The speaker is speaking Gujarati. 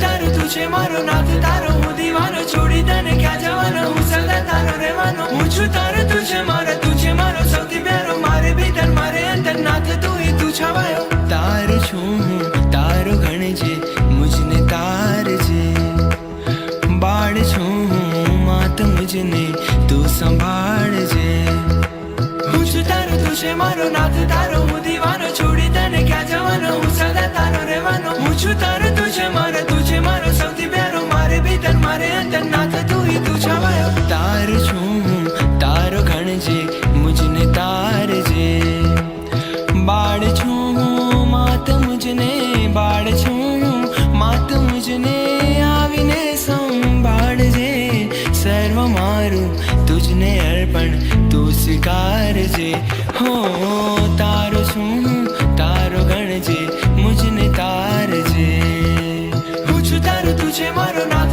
તારું તું છે મારો નાથ તારો હું દીવાનો છોડી તને ક્યાં જવાનો હું સદા તારો રહેવાનો હું છું તારો તું છે મારો સૌથી પ્યારો મારે ભીતર મારે અંતર નાથ તું ही તું છવાયો તારો છું હું તારો ગણજે મુझने તારજે બાળ છું હું માત મુझने તું સંભાળજે હું છું તારો તું છે મારો નાથ તારો હું દીવાનો છોડી તને ક્યાં જવાનો હું સદા તારો રહેવાનો હું છું તારો તું છે મારો સૌથી પ્યારો મારે ભીતર મારે અંતર નાથ તું ही તું છવાયો તારો છું હું તારો ગણજે મુझने તારજે બાળ છું હું માત મુझने બાળ છું હું માત મુझने આવીને સંભાળજે સર્વ મારું તુજને અર્પણ તું સ્વીકારજે હો તારો છું હું તારો ગણજે મુझने તારજે હું છું તારો તું છે મારો નાથ